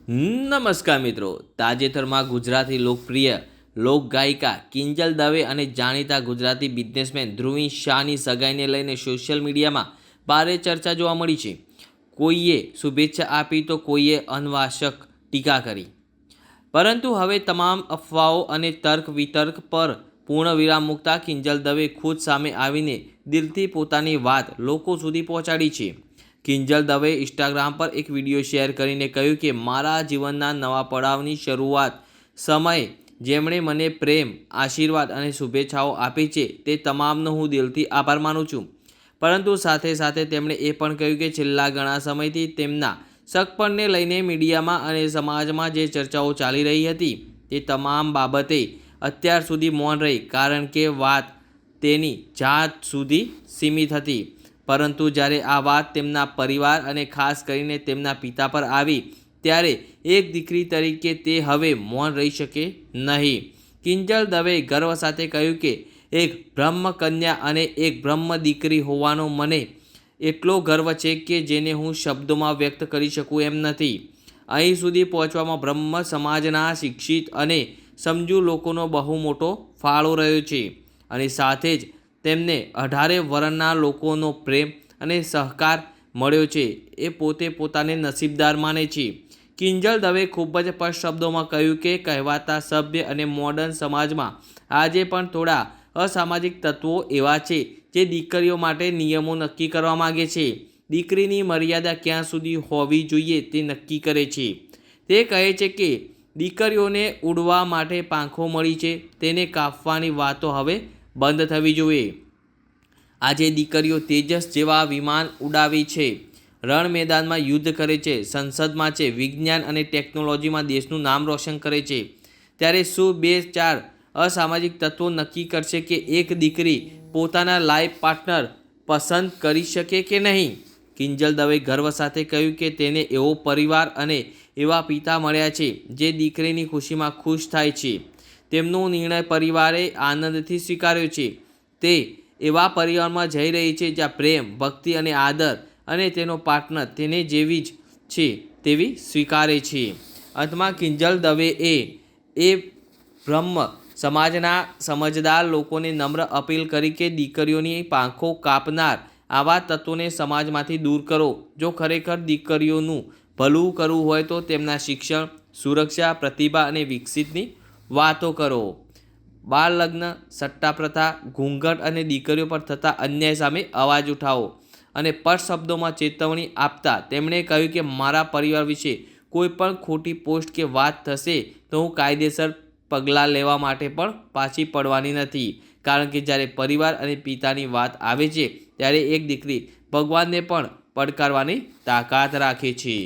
નમસ્કાર મિત્રો, તાજેતરમાં ગુજરાતી લોકપ્રિય લોકગાયિકા કિંજલ દવે અને જાણીતા ગુજરાતી બિઝનેસમેન ધ્રુવી શાહની સગાઈને લઈને સોશિયલ મીડિયામાં ભારે ચર્ચા જોવા મળી છે. કોઈએ શુભેચ્છા આપી તો કોઈએ અનવાશક ટીકા કરી. પરંતુ હવે તમામ અફવાઓ અને તર્ક વિતર્ક પર પૂર્ણ વિરામ મૂકતા કિંજલ દવે ખુદ સામે આવીને દિલથી પોતાની વાત લોકો સુધી પહોંચાડી છે. કિંજલ દવે ઇન્સ્ટાગ્રામ પર એક વિડીયો શેર કરીને કહ્યું કે મારા જીવનના નવા પડાવની શરૂઆત સમયે જેમણે મને પ્રેમ, આશીર્વાદ અને શુભેચ્છાઓ આપી છે તે તમામનો હું દિલથી આભાર માનું છું. પરંતુ સાથે સાથે તેમણે એ પણ કહ્યું કે છેલ્લા ઘણા સમયથી તેમના સગપણને લઈને મીડિયામાં અને સમાજમાં જે ચર્ચાઓ ચાલી રહી હતી તે તમામ બાબતે અત્યાર સુધી મૌન રહી, કારણ કે વાત તેની જાત સુધી સીમિત હતી. પરંતુ જ્યારે આ વાત તેમના પરિવાર અને ખાસ કરીને તેમના પિતા પર આવી ત્યારે એક દીકરી તરીકે તે હવે મૌન રહી શકે નહીં. કિંજલ દવે ગર્વ સાથે કહ્યું કે એક બ્રહ્મ કન્યા અને એક બ્રહ્મ દીકરી હોવાનો મને એટલો ગર્વ છે કે જેને હું શબ્દોમાં વ્યક્ત કરી શકું એમ નથી. અહીં સુધી પહોંચવામાં બ્રહ્મ સમાજના શિક્ષિત અને સમજુ લોકોનો બહુ મોટો ફાળો રહ્યો છે અને સાથે જ તેમને 18 વર્ણના લોકોનો પ્રેમ અને સહકાર મળ્યો છે. એ પોતે પોતાને નસીબદાર માને છે. કિંજલ દવે ખૂબ જ સ્પષ્ટ શબ્દોમાં કહ્યું કે કહેવાતા સભ્ય અને મોડર્ન સમાજમાં આજે પણ થોડા અસામાજિક તત્વો એવા છે જે દીકરીઓ માટે નિયમો નક્કી કરવા માગે છે. દીકરીની મર્યાદા ક્યાં સુધી હોવી જોઈએ તે નક્કી કરે છે. તે કહે છે કે દીકરીઓને ઉડવા માટે પાંખો મળી છે, તેને કાપવાની વાતો હવે બંધ થવી જોઈએ. આજે દીકરીઓ તેજસ જેવા વિમાન ઉડાવી છે, રણ મેદાનમાં યુદ્ધ કરે છે, સંસદમાં છે, વિજ્ઞાન અને ટેકનોલોજીમાં દેશનું નામ રોશન કરે છે. ત્યારે શું 2-4 અસામાજિક તત્વો નક્કી કરશે કે એક દીકરી પોતાના લાઈફ પાર્ટનર પસંદ કરી શકે કે નહીં? કિંજલ દવે ગર્વ સાથે કહ્યું કે તેને એવો પરિવાર અને એવા પિતા મળ્યા છે જે દીકરીની ખુશીમાં ખુશ થાય છે. તેમનો નિર્ણય પરિવારે આનંદથી સ્વીકાર્યો છે. તે એવા પરિવારમાં જઈ રહી છે જ્યાં પ્રેમ, ભક્તિ અને આદર અને તેનો પાર્ટનર તેને જેવી જ છે તેવી સ્વીકારે છે. અંતમાં કિંજલ દવેએ બ્રહ્મ સમાજના સમજદાર લોકોને નમ્ર અપીલ કરી કે દીકરીઓની પાંખો કાપનાર આવા તત્વોને સમાજમાંથી દૂર કરો. જો ખરેખર દીકરીઓનું ભલું કરવું હોય તો તેમના શિક્ષણ, સુરક્ષા, પ્રતિભા અને વિકસિતની વાતો કરો. બાળ લગ્ન, સટ્ટા પ્રથા, ઘૂંઘટ અને દીકરીઓ પર થતા અન્યાય સામે અવાજ ઉઠાવો. અને સ્પષ્ટ શબ્દોમાં ચેતવણી આપતા તેમણે કહ્યું કે મારા પરિવાર વિશે કોઈ પણ ખોટી પોસ્ટ કે વાત થશે તો હું કાયદેસર પગલાં લેવા માટે પણ પાછી પડવાની નથી. કારણ કે જ્યારે પરિવાર અને પિતાની વાત આવે છે ત્યારે એક દીકરી ભગવાનને પણ પડકારવાની તાકાત રાખે છે.